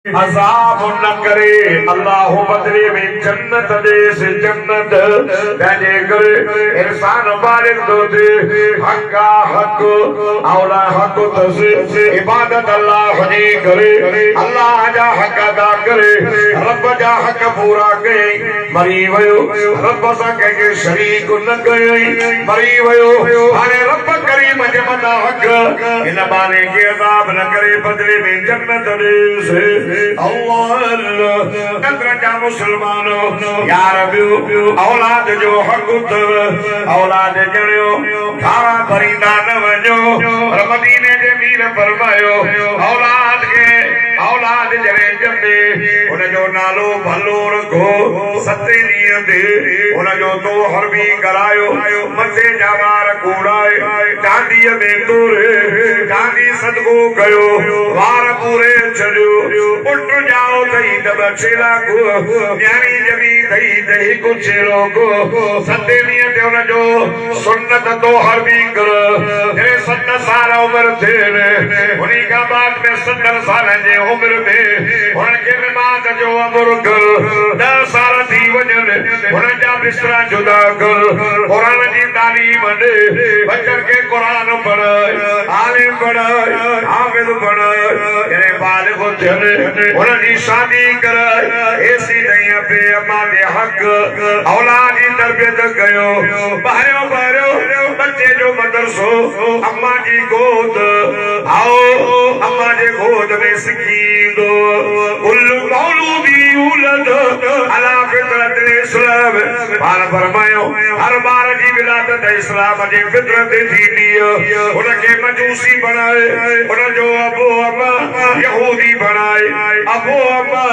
अज़ाब न करे अल्लाह बदले में जन्नत दे से जन्नत पंहिंजे करे इंसान बालिग तो दे हक़ा हक़ औला हक़ तसे इबादत अल्लाह जी करे अल्लाह जा हक़ अदा करे रब जा हक़ पूरा कई मरी वयो रब सां कंहिंखे शरीक न कई मरी वयो हाणे रब करीम जे मथां हक़ इन बाने खे अज़ाब न करे बदले में जन्नत दे से अल्लाह मुसलमानों यार औलाद जो हक़ औलाद जणियो थारा भरींदा न वञो पर मदीने जे मीर फरमायो औलाद खे औलाद जॾहिं ॼमे उनजो नालो भलो रखो सते ॾींहं ते उनजो तोहर बि करायो मथे जा वार कूड़ाए चांदीअ में तोरे चांदी सदको कयो वार पूरे छॾियो उठ जाओ तई त बचेला को न्याणी जमी तई त हिकु छेड़ो को सते ॾींहं ते उनजो सुन्नत तोहर बि कर जॾहिं 7 साल उमिरि थिए उन्ही खां बाद में 70 साल जे उमिरि में उनखे नमाज़ जो अमर कर 10 साल थी वञनि उन्हनि जा बिस्तरा जुदा कर क़ुरान जी तालीम ॾे बचनि खे क़ुरान पढ़ाए आलिम पढ़ाए हाफ़िज़ पढ़ाए जॾहिं बालिग़ थियनि उनजी शादी कराए ऐसी नहीं पे अम्मा दे हक़ औलाद जी तरबियत कयो ॿाहिरियों बच्चे जो मदरसो अम्मा जी गोद आओ अम्मा जे गोद में सिखींदो कुल्लु मौलूदी यूलद अला फितरत इस्लाम पाण फरमायो हर बार जी विलादत इस्लाम जे फितरत थींदी उनखे मजूसी बनाए उनजो अबो अम्मा यहूदी बनाए अबो अम्मा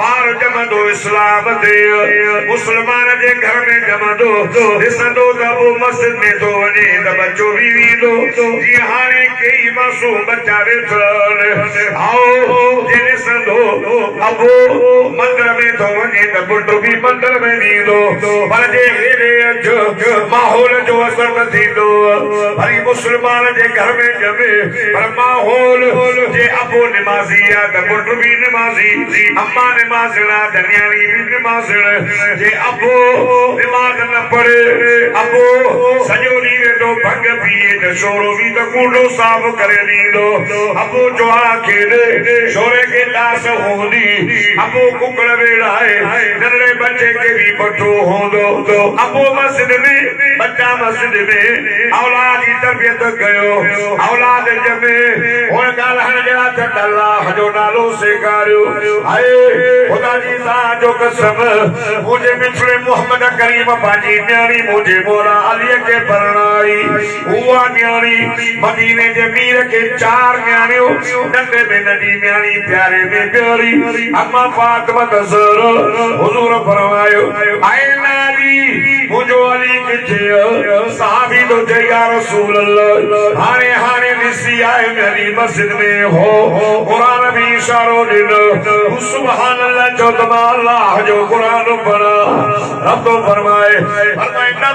बार जमंदो इस्लाम ते मुसलमान जे घर में जमंदो ॾिसंदो त अबो मस्जिद में थो वञे त बच्चो बि वेंदो जीअं हाणे कई मासूम बच्चा वेठल आओ जे ॾिसंदो अबो मंदर में थो वञे त पुटु बि मंदर में वेंदो पर जे हेॾे अचो माहौल जो असर न थींदो वरी मुसलमान जे घर में ॼमे पर माहौल जे अबो निमाज़ी आहे त पुटु बि निमाज़ी अम्मा निमाज़िड़ा त न्याणी बि निमाज़िड़ जे अबो निमाज़ न पढ़े अबो सॼो ॾींहुं वेठो भंग पीए त शोरो बि त कूड़ो साफ़ करे ॾींदो अबो जुआ खेॾे शोरे खे लास हूंदी अबो कुकड़ वेड़ाए नंढड़े बच्चे खे बि पठो हूंदो अबो मस्जिद में बच्चा मस्जिद में औलाद जी तरबियत कयो औलाद ॼमे हुन ॻाल्हाइण जहिड़ा त अल्लाह जो नालो सेखारियो हाय खुदा जी ज़ात जो कसम मुझे मिठड़े मोहम्मद करीम पाजी न्याणी मुझे मौला अली के परणाई हुआ न्याणी मदीने जे मीर के 4 न्याणियों नंढे में नंढी न्याणी प्यारे में प्यारी अम्मा फातिमा ज़हरा हुजूर फरमायो आए नाली मुझो अली किथे साहबी तो चई या रसूल अल्लाह हाणे हाणे ॾिसी आए मेरी मस्जिद में हो कुरान भी इशारो ॾिनो सुभान अल्लाह जो तमा अल्लाह जो कुरान पढ़ा रब तो फरमाए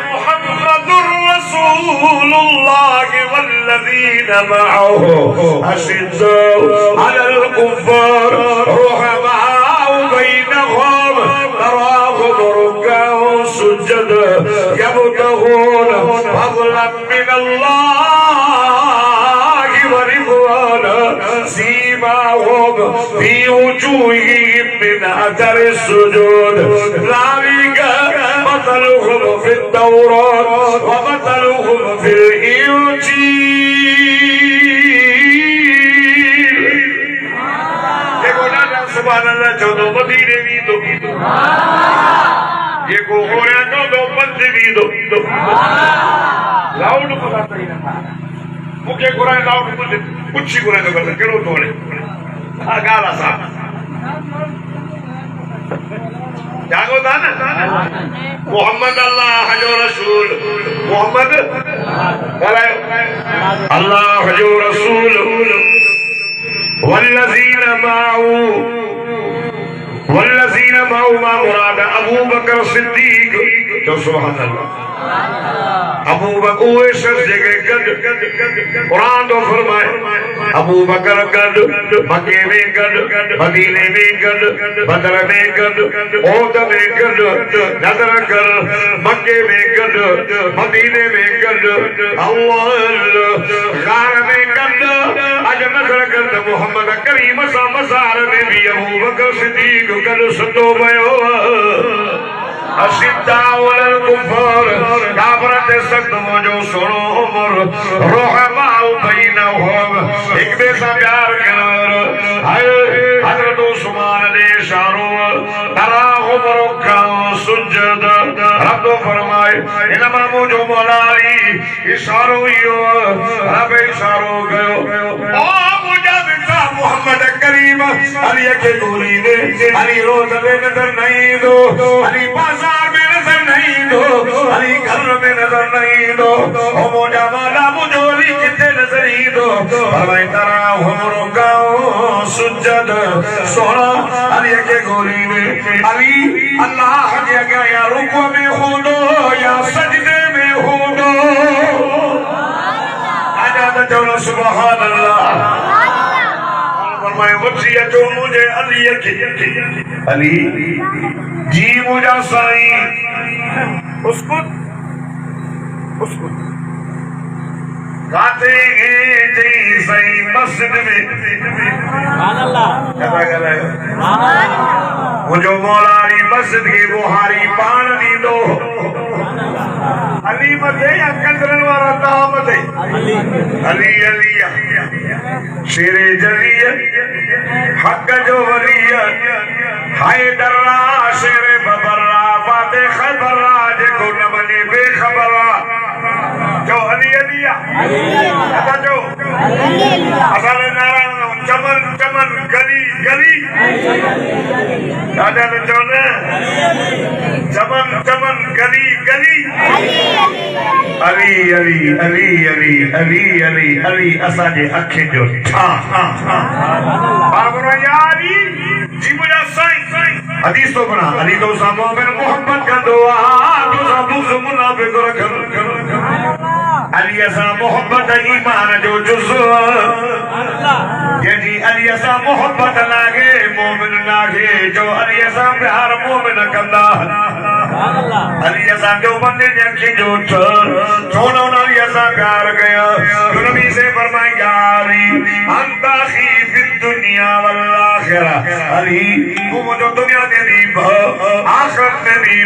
मुहम्मदुर रसूलुल्लाह वल्लज़ीना मअहु अशिद्दाउ अलल कुफ़ार रुहमाउ बैनहुम तराहुम रुक्काअन सुज्जदा यबतगून फज़लन मिनल्लाहि व रिज़वाना सीमाहुम फी वजूहिहिम मिन अथरि السجود ذلك مثلهم في التوراة ومثلهم في الإنجيل देखो ना सुभान अल्लाह चौदो मदीने भी दो ये को हो रहा चौदो पंज भी दो लाउड को बात नहीं ना मुझे कुरान लाउड कुछ ही कुरान का केड़ो तोड़े आ गाला साहब जागो था ना मोहम्मद अल्लाह जो रसूल मोहम्मद अल्लाह जो रसूल वल्लज़ीना मां मुराद अबू बकर सिद्दीक तो सुभान अल्लाह अबू बकर उहे शख्स जेके गद कुरान तो फरमाए अबू बकर गद मक्के में गद मदीने में गद बदर में गद ओहद में गद नजर कर मक्के में गद मदीने में गद अल्लाह गार में गद अज नजर कर मोहम्मद करीम सा मजार में भी अबू बकर सिद्दीक गद सतो भयो असिद्दा वल कुफर काफरत सख्त मौजो सुनो उमर रहमाउ बैनहुम एक बे सा प्यार कर हाय हजरत उस्मान ने इशारो तरा उमर का सुजद रब फरमाए इनमा मुझो मौलाली इशारो यो रब इशारो गयो ओ मुजद्दा मोहम्मद करीम अली के गोली ने अली रोज में नजर नहीं दो अली बाजार में नजर नहीं दो अली घर में नजर नहीं दो ओ मोजा वाला मुझोली कितने नजर ही दो भाई तारा हमरो गाओ सुजद सोना अली के गोली में अली अल्लाह के गया या रुकू में हो दो या सजदे में हो दो आजाद चलो सुभान अल्लाह फरमाए वसीयत मुझे अली की अली जी मुझा साईं उसको गाते जी साईं मस्जिद में सुभान अल्लाह मुझो मौलारी मस्जिद की बुहारी पान दी दो अली मथे या कंदरन वाला ता मथे अली अली शेरे जलिया हक जो वलिया हाय दर्रा शेरे बबरा बाते खबरा जेको न मने बेखबरा जो अली अलिया अदा जो असल नारायण चमन चमन गली गली दादा ने चोने चमन चमन गली गली अली अली अली अली अली अली अली असांजे अखियुनि जो छा बाबरो यारी जी मुझा साईं हदीस तो बना अली तो सा मोमिन मोहब्बत कंदो आ तो सा बुग़्ज़ मुनाफ़िक़ रखन अली असा मोहब्बत ईमान जो जुज़ जी अली असा मोहब्बत लागे मोमिन लागे जो अली असा प्यार मोमिन कंदा अली असा जो बंदे जखी जो छोड़ो अली असा प्यार गया नबी से फरमाए यारी अंता खी फिद दुनिया वल आखिरा अली तू मुझे दुनिया में भी आखिरत में भी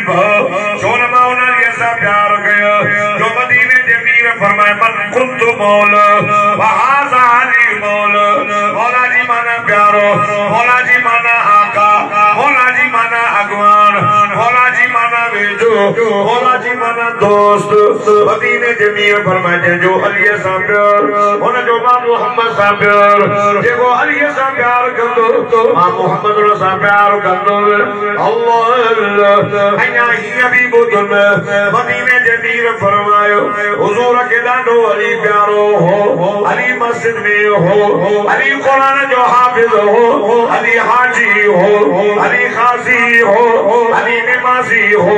छोड़ मौला अली असा प्यार गया जो मदीने के मीर फरमाए मन कुंत मौला वहाजा अली मौला मौला जी माना प्यारो मौला जी माना आका मौला जी माना अगवान मौला जी माना वेजो मौला जी माना दोस्त मदीने के मीर फरमाए जो अली सा प्यार उन जो मां मोहम्मद सा प्यार जेको अली सा प्यार कंदो मां मोहम्मद सा प्यार कंदो अल्लाह अया ही भी बुधन मदीने के मीर फरमायो हुजूर के ॾाढो अली प्यारो हो अली मस्जिद में हो अली कुरान जो हाफिज हो अली हाजी हो अली खासी हो अली नमाजी हो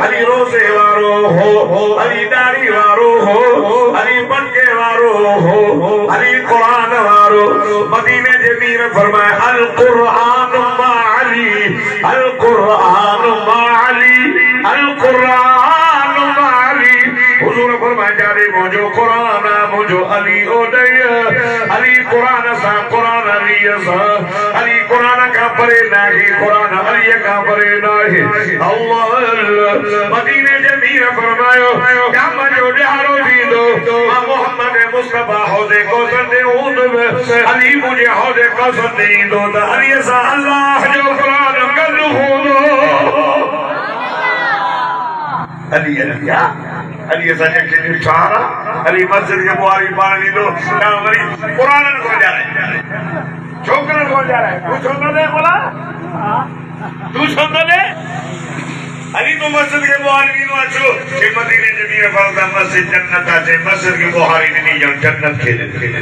अली रोजे वारो हो अली दाढ़ी वारो हो अली बनके वारो हो अली कुरान वारो मदीने के मीर फरमाए अल कुरान मा अली अल कुरान मा अली अल कुरान मा अली हुजूर फरमाए जारे मुझो कुरान मुझो अली ओदय अली कुरान सा कुरान अली सा अली कुरान का परे नहीं कुरान अली का परे नहीं अल्लाह मदीने के मीर फरमायो क्या मजो ॾियारो दीदो मोहम्मद मुस्तफा हौज़े कौसर दे ऊंद में अली मुझे हौज़े कौसर दीदो त अली सा अल्लाह जो कुरान कल हो अली अलिया अली असांजे के छारा अली मस्जिद के बुआरी पानी दो ना वरी कुरान को जा रहे छोकरन को जा रहे तू छोड़ दे बोला तू छोड़ दे अली तो मस्जिद के बुआरी नो अचो के मदीने के मीर फरदा मस्जिद जन्नत है मस्जिद के बुआरी नहीं जो जन्नत खेले सुभान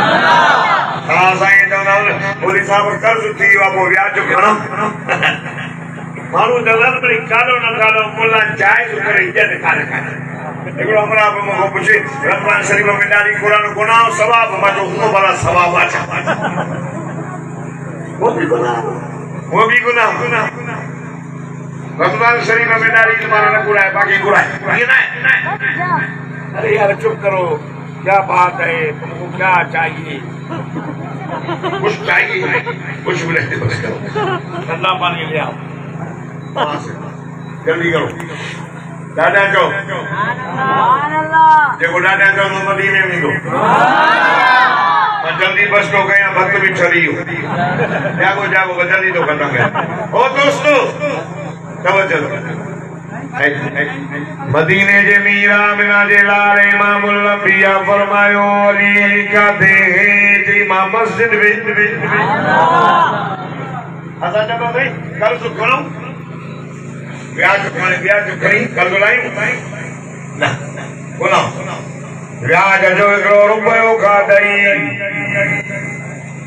अल्लाह हां साईं तो ना बोली साहब कर्ज थी वो ब्याज जो खणो माण्हू नज़र में कालो न कालो मुल्ला जाइज़ करे इज्जत कान कान हिकिड़ो हमरा को पुछे रमज़ान शरीफ में ॾाढी क़ुरान गुनाह सवाब मजो हुओ भला सवाब अचा वो भी गुनाह रमज़ान शरीफ में ॾाढी तुम्हारा न घुराए बाकी घुराए ये ना अरे यार चुप करो क्या बात है तुमको क्या चाहिए कुछ चाहिए कुछ भी नहीं बस करो ठंडा पानी ले आओ जल्दी करो दादा जो देखो दादा जो मदीने में दो जल्दी बस तो गए भक्त भी चली हो जागो जागो जल्दी तो खत्म है ओ दोस्तों चलो चलो मदीने जे मीरा मिना जे लाल इमामुल अंबिया फरमायो अली का दे जी मा मस्जिद विच असा जब भाई कल सु करो ब्याज खणी कल बुलायूं ना बोला ब्याज जो 1 रुपयो का दई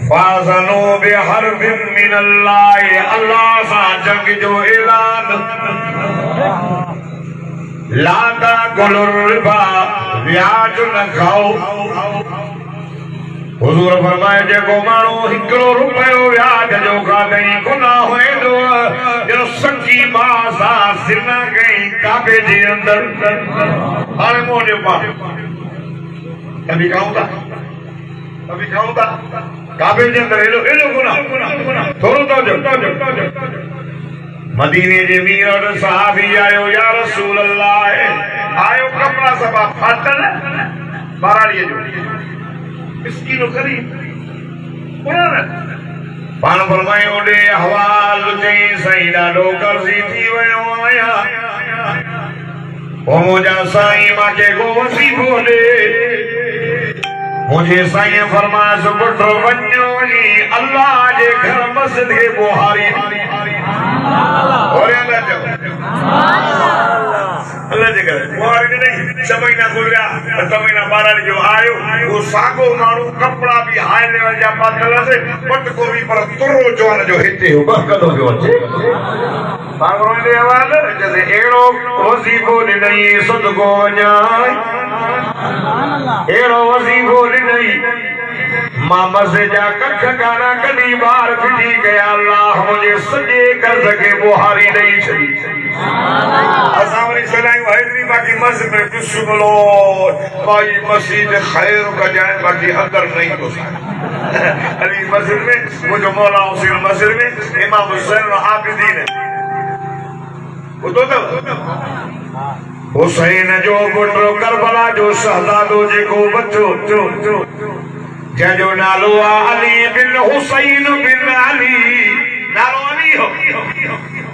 फाज़नो बिहरबिन मिनल्लाह अल्लाह सा जंग जो ऐलान लादा गुलुरबा ब्याज न खाओ हुजूर फरमाए जेको माण्हू 1 रुपयो ब्याज जो खाधई गुनाह होए जो सच्ची मां सां सिरना कई काबे जे अंदर हाणे मोने पा कभी खाऊं था काबे जे अंदर एलो गुनाह थोरो तो जो मदीने जे मीर सहाबी आयो या रसूल अल्लाह आयो कपड़ा सभा फाटल बाराड़ीअ जो मिस्कीनो ख़रीद पाण फरमाए ओॾे हवाल चई साईं ॾाढो कर्ज़ी थी वियो आहियां ओ मुंहिंजा साईं मांखे को वसीफ़ो ॾे मुझे साईं फरमाइश पुट वञो नी अल्लाह जे घर मस्जिद के बुहारी और अल्लाह जो अल्लाह जे घर बुहारी नहीं 6 महीना गुजरिया 7 महीना बाराड़ी जो आयो वो सागो माण्हू कपड़ा भी हाई लेवल जा पातल से पट को भी पर तुरो जवान जो हिते हो बस कदो जो अचे बागरो दे हवाले जैसे एड़ो वजीफो नहीं सदको वञाई एड़ो वजीफो नहीं मामा से जा कख गाना कदी बार फिटी गया अल्लाह मुझे सजे कर सके बुहारी नहीं छड़ी असावरी सलाई हैदरी बाकी मस्जिद में बिस्मिल्लो भाई मस्जिद खैर का जाए बाकी अंदर नहीं हो सकता अली मस्जिद में वो जो मौला हुसैन मस्जिद में इमाम हुसैन आबिदीन वो तो हुसैन जो पुत्र करबला जो शहजादो जेको बच्चो जंहिंजो नालो अली बिन हुसैन बिन अली नालो अली हो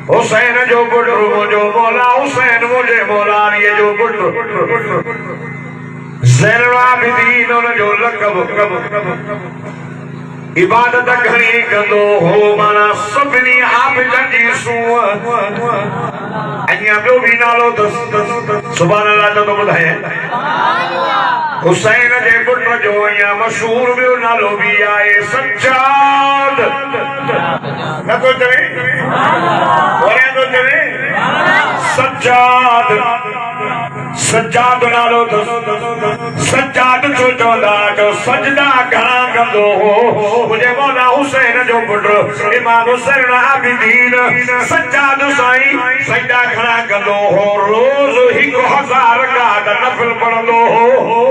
हुसैन जो पुत्र मुंहिंजो मौला हुसैन मुंहिंजे मौला अलीअ जो पुत्र ज़ैनुल आबिदीन उनजो लक़ब इबादत घणी कंदो हो माना सभिनी आबिदनि जी सूंहं अञा ॿियो बि नालो सुभान अल्लाह जो ॿुधाए हुसैन जे पुट जो अञा मशहूर ॿियो नालो बि आहे सज्जाद नथो चवे वणे थो चवे सज्जाद सज्जाद नालो सज्जाद जो चवंदा जो सजदा घणा कंदो हो मुंहिंजे मौला हुसैन जो पुट इमाम हुसैन आबिदीन सज्जाद साईं सजदा घणा कंदो हो रोज़ 1000 रकात नफल पढ़ंदो हो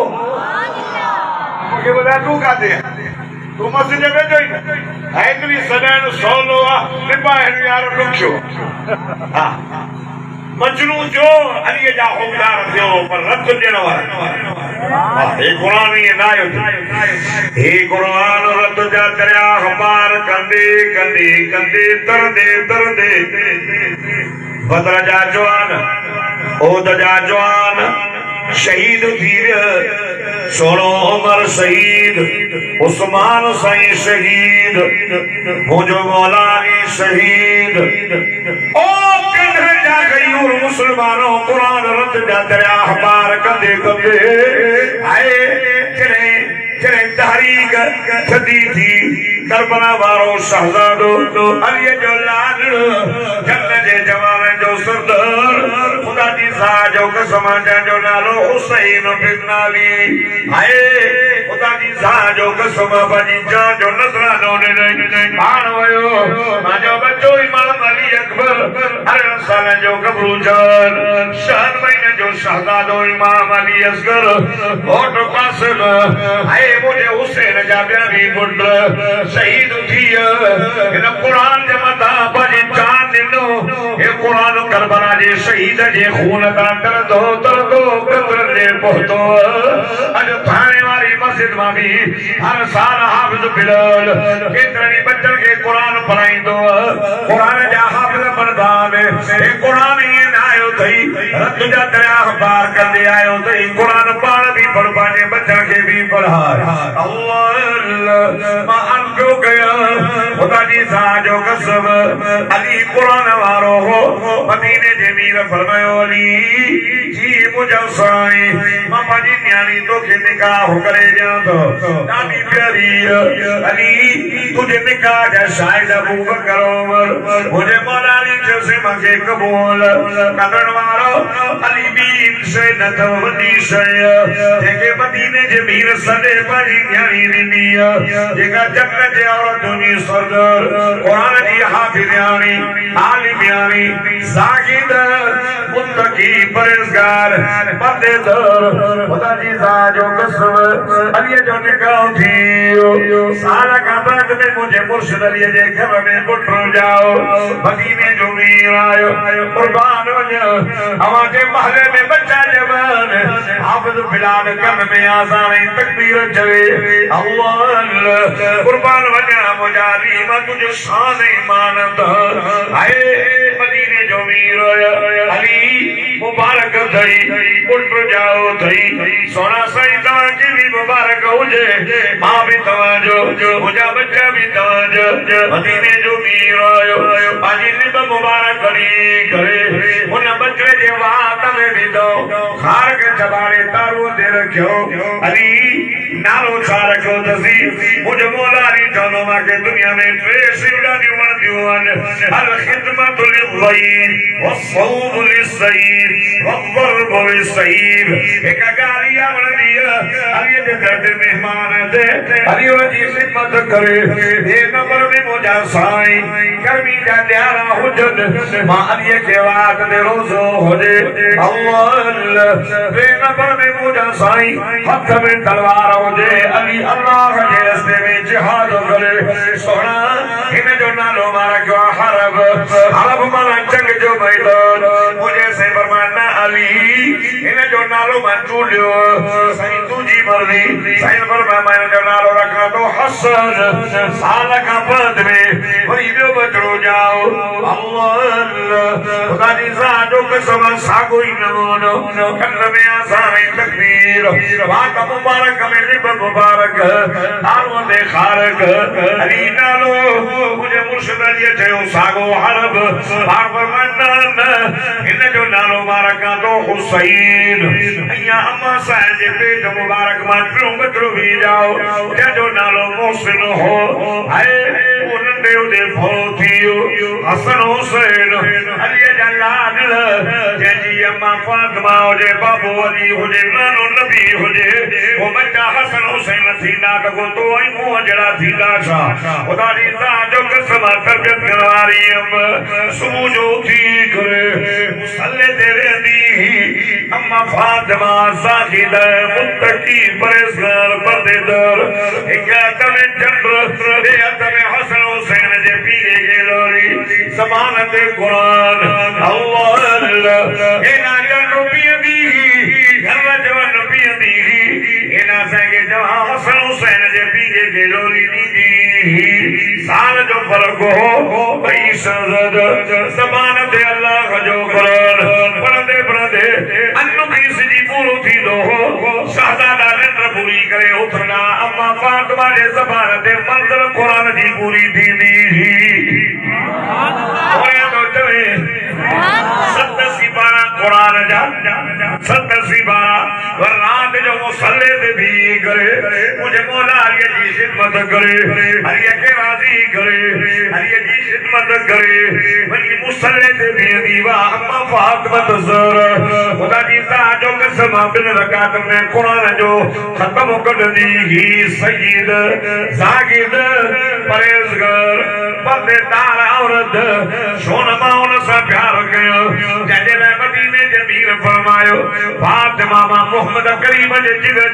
मूंखे ॿुधाए तूं काथे तू मस्जिद में वेठो ई हैदरी सदाइण सवलो आहे निभाइण यार ॾुखियो हा मजनू जो अली जा होमदार थियो पर रत ॾियण वारा हे क़ुरान ये नायो हे क़ुरान रत जा दरिया पार कंदे कंदे कंदे तरदे बदर जा जवान ओद जा जवान शहीद थी सोनो उमर शहीद उस्मान साईं शहीद मुझो मौलानी शहीद ओ कंधे जा गयूर मुसलमानों कुरान रत जा दरिया पार कंदे कंदे आए चले तहरीक थदी थी करबला वारो शहजादो अली जो लाल जन्नत जे जवान जो सरदार खुदा जी सा जो कसम जो नालो हुसैन बिन अली हाय खुदा जी सा जो कसम बाजी जान जो नजरानो ने पाण वयो माजो बच्चो इमाम अली अकबर हर साल जो कबरू जान शान महीने जो शहजादो इमाम अली असगर होठ कासिम हाय मुझे हुसैन जा प्यारी पुत्र शहीद थी इन कुरान जे मथा बाजी जान दिनो ये कुरान करबला जे शहीद जे खून का तरदो कब्र जे पहुतो अज थाने वाली मस्जिद में भी हर साल हाफिज बिलाल केतरनी बच्चन के कुरान पढ़ाइंदो कुरान जा हाफिज बनदान ए कुरान ये ना आयो थई रत जा दरिया पार कर दे आयो थई कुरान पाण भी पढ़ पाने बच्चन के भी पढ़ा अल्लाह मा अनको गया खुदा जी सा जो कसम अली कुरान वारो हो मदीने जे मीर फरमायो अली जी मुझा साईं मामा जी न्याणी तो के निकाह करे जा तो ॾाढी प्यारी अली तुझे निकाह जा शायद अबू बकर उमर मुझे मौला अली जैसे मगे कबूल करण वारो अली बीन से न तो वडी शय जेके मदीने जे मीर सदे पाजी न्याणी ॾिनी जेका जन्नत जे औरतुनी सरदार कुरान जी हाफिज़ानी आलिमानी सागिद मुत्तकी परहेज़गार पर्देदार खुदा जी सा जो कसम अली जो निकाह थी साल का बाद में मुझे मुर्शिद अली जे घर में पुट जाओ मदीने जो मीर आयो कुर्बान वञो हमारे महले में बच्चा जवान हाफिज बिलाल कन में आज़ान तकबीर चवे अल्लाह कुर्बान वञा मुझा अली मां तुझो शान ईमान हाय मदीने जो मीर अली मुबारक थई पुट जाओ थई सोना साईं तव्हां की भी मुबारक हुजे मां भी तव्हां जो मुझा बच्चा भी तव्हां जो मदीने जो मीर आयो पाजी निब मुबारक करे उन बच्चे जे वात में विधो खार के चबारे तारो दे रखियो अली नालो छा रखियो तसी मुझे मौला अली चवंदो मां के दुनिया में टे शयूं वणंदियूं आहिनि अल खिदमत लिल वस्सौम लिस्सईर वद्दर्ब लिस्सईर एक गालिया वणंदी अली जे घर ते मेहमान ते अली जी खिदमत करे ए नंबर में मुझा साईं गर्मी जा ॾियारा हुजनि मां अली के वात ते रोज़ो हुजे अल्लाह ए नंबर में मुझा साईं हथ में तलवार हुजे अली अल्लाह जे रस्ते में जिहाद करे सोना इन जो नालो मारा क्यों हरब माना जंग जो मैदान मुझे से फरमाना अली इन जो नालो मैं चूलियो सही तुझी मर्जी सही फरमा मैं जो नालो रखा तो हसन साल का बाद में वही जो बचड़ो जाओ अल्लाह खुदा जी सा जो कसम सागो ही नमोनो कल में आसान तकबीर वात मुबारक में लिब मुबारक नालो दे खारक अली नालो मुझे मुर्शिद अली चयो सागो हरब बार फरमाना इन जो नालो मारका तो हुसैन अया अम्मा साहिब जे पेट मुबारक मां टियों बचड़ो भी जाओ जो नालो मोहसिन हो हाय उनने उदे फो थियो हसन हुसैन अली जा लाल जंहिंजी अम्मा फातिमा हुजे बाबू अली हुजे नानो नबी हुजे वो बच्चा हसन हुसैन थींदा त को तो ऐं मुंहं जहिड़ा थींदा छा खुदा जी सा जो कसम तरबियत करण वारी सुबुह जो उथी करे मुसल्ले ते वेंदी अम्मा फातिमा साजिद मुत्तकी परहेज़गार पर्देदार एक हथ में चंद्र ॿिए हथ में हसन हुसैन जे पीरे खे लोरी ज़बान ते क़ुरान अल्लाह एना जन पींदी घर जवन पींदी एना संगे जहां हसन हुसैन जे पीरे खे लोरी ॾींदी साल जो फर्क हो भई सज़द ज़बान ते अल्लाह जो क़ुरान पढ़ंदे पढ़ंदे अनु बीस जी पूरो थींदो हो शहज़ादा निंड पूरी करे उथंदा अम्मा फातिमा जे ज़बान ते मंज़िल क़ुरान जी पूरी थींदी सत सिपारा कुरान जा सत सिपारा रात जो मुसल्ले ते भी करे मुझे मौला अली जी खिदमत करे अली के राजी करे अली जी खिदमत करे वही मुसल्ले सरे ते दीवा अम्मा फातिमत ज़हरा खुदा जी जो कसम बिन रकात में कुरान जो खत्म कर दी ही सय्यद जागिद परहेज़गार पर्देदार औरत सोनमा उन सां प्यार कयो जंहिंजे लाइ मदीने जे मीर फरमायो फातिमा मोहम्मद करीम जे जिगर